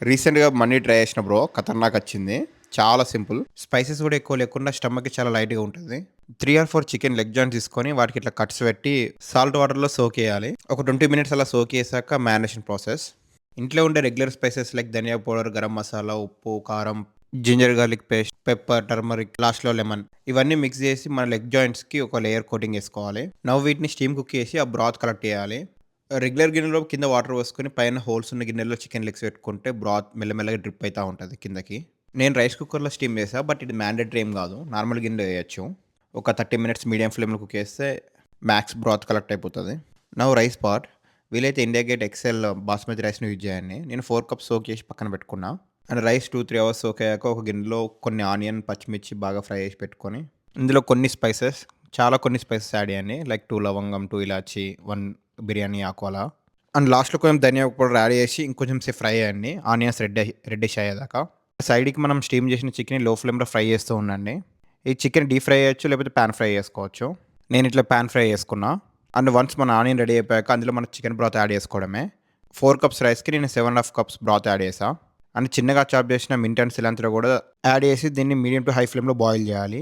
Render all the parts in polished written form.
రీసెంట్‌గా money try చేసిన bro. ఖతర్నాక్ వచ్చింది. చాలా సింపుల్. స్పైసెస్ కూడా ఎక్కువ లేకుండా స్టమక్‌కి చాలా లైట్‌గా ఉంటది. 3 ఆర్ 4 చికెన్ లెగ్ జాయింట్స్ తీసుకొని వాటికి ఇట్లా కట్స్ పెట్టి సాల్ట్ వాటర్‌లో సోక్ చేయాలి. ఒక 20 మినిట్స్ అలా సోక్ చేసాక మ్యారినేషన్ ప్రాసెస్. ఇంట్లో ఉండే regular spices like dhania powder, garam masala, ఉప్పు, కారం, ginger garlic paste, pepper, turmeric, లాస్ట్‌లో లెమన్ ఇవన్నీ మిక్స్ చేసి మన లెగ్ జాయింట్స్‌కి ఒక లేయర్ కోటింగ్ ఏసుకోవాలి. వీటిని స్టీమ్ కుక్ చేసి ఆ బ్రాత్ కలెక్ట్ చేయాలి. రెగ్యులర్ గిన్నెలో కింద వాటర్ పోసుకొని పైన హోల్స్ ఉన్న గిన్నెలో చికెన్ లెగ్స్ పెట్టుకుంటే బ్రాత్ మెల్లమెల్లగా డ్రిప్ అయితా ఉంటది కిందకి. నేను రైస్ కుక్కర్‌లో స్టీమ్ చేశా. బట్ ఇది మ్యాండేటరీ ఏం గాదు. నార్మల్ గిన్నెలో చేయొచ్చు. ఒక 30 మినిట్స్ మీడియం ఫ్లేమ్‌లో కుక్ చేస్తే మ్యాక్స్ బ్రాత్ కలెక్ట్ అయిపోతది. Rice part. వీలైతే ఇండియా గేట్ ఎక్సెల్ బాస్మతి రైస్‌ని యూజ్ చేయండి. నేను 4 కప్స్ సోక్ చేసి పక్కన పెట్టుకున్నా. అండ్ రైస్ 2, 3 అవర్స్ సోక్ అయ్యాక ఒక గిన్నెలో కొన్ని ఆనియన్, పచ్చిమిర్చి బాగా ఫ్రై చేసి పెట్టుకొని, ఇందులో కొన్ని స్పైసెస్ కొన్ని స్పైసెస్ యాడ్ చేయండి. లైక్ 2 లవంగం, 2 ఇలాచి, 1 బిర్యానీ ఆకు అలా. అండ్ లాస్ట్‌లో కొంచెం ధనియా పౌడర్ యాడ్ చేసి ఇంకొంచెం సేపు ఫ్రై చేయండి. ఆనియన్స్ రెడ్డిష్ అయ్యేదాకా. సైడ్‌కి మనం స్టీమ్ చేసిన చికెన్‌ని లో ఫ్లేమ్‌లో ఫ్రై చేస్తూ ఉండండి. ఈ చికెన్ డీప్ ఫ్రై చేయొచ్చు, లేకపోతే పాన్ ఫ్రై చేసుకోవచ్చు. నేను ఇట్లా పాన్ ఫ్రై చేసుకున్నా. అండ్ వన్స్ మన ఆనియన్ రెడీ అయిపోయాక అందులో మన చికెన్ బ్రాత్ యాడ్ చేసుకోవడమే. 4 కప్స్ రైస్‌కి నేను 7½ కప్స్ బ్రాత్ యాడ్ చేశా. అండ్ చిన్నగా చాప్ చేసిన మింట్ అండ్ సిలాంత్రో కూడా యాడ్ చేసి దీన్ని మీడియం టు హై ఫ్లేమ్‌లో బాయిల్ చేయాలి.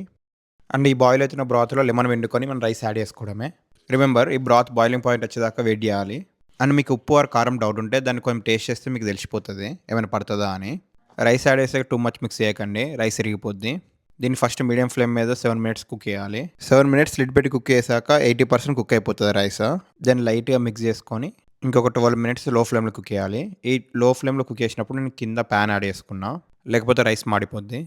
అండ్ ఈ బాయిల్ అవుతున్న బ్రాత్‌లో లెమన్ పిండుకొని మనం రైస్ యాడ్ చేసుకోవడమే. రిమెంబర్ ఈ బ్రాత్ బాయిలింగ్ పాయింట్ వచ్చేదాకా వెయిట్ చేయాలి. అండ్ మీకు ఉప్పు ఆర్ కారం డౌట్ ఉంటే దాన్ని కొంచెం టేస్ట్ చేస్తే మీకు తెలిసిపోతది ఏమైనా పడతదా అని. రైస్ యాడ్ చేసాక టూ మచ్ మిక్స్ చేయకండి. రైస్ ఇరిగిపోద్ది. దీన్ని ఫస్ట్ మీడియం ఫ్లేమ్ మీద 7 మినిట్స్ కుక్ చేయాలి. 7 మినిట్స్ లిడ్ పెట్టి కుక్ చేసాక 80% కుక్ అయిపోతది రైస్. దెన్ లైట్‌గా మిక్స్ చేసుకొని ఇంకొక 12 మినిట్స్ లో ఫ్లేమ్‌లో కుక్ చేయాలి. ఈ లో ఫ్లేమ్‌లో కుక్ చేసినప్పుడు నేను కింద పాన్ యాడ్ చేసుకున్నా. లేకపోతే రైస్ మాడిపోద్ది.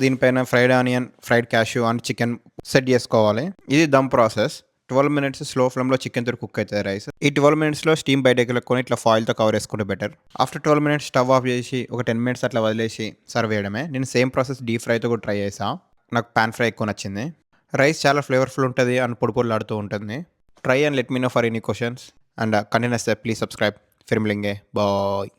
దీనిపైన fried onion, fried cashew and chicken set చేసుకోవాలి. ఇది దమ్ ప్రాసెస్. 12 మినిట్స్ స్లో ఫ్లేమ్‌లో చికెన్‌తో కుక్ అయితది రైస్. ఈ 12 మినిట్స్‌లో స్టీమ్ బయటకెళ్ళకొని ఇట్లా ఫాయిల్‌తో కవర్ చేసుకుంటే better. After 12 minutes stove off చేసి ఒక 10 మినిట్స్ అట్లా వదిలేసి సర్వ్ చేయడమే. నేను సేమ్ ప్రాసెస్ డీప్ ఫ్రైతో కూడా ట్రై చేశా. నాకు పాన్ ఫ్రై ఎక్కువ నచ్చింది. రైస్ చాలా ఫ్లేవర్‌ఫుల్ ఉంటది అండ్ పొడి పొడిలాడుతూ ఉంటుంది. Try and let me know for any questions and content నచ్చితే ప్లీజ్ సబ్స్క్రైబ్. ఫిర్ మిలేంగే. బాయ్.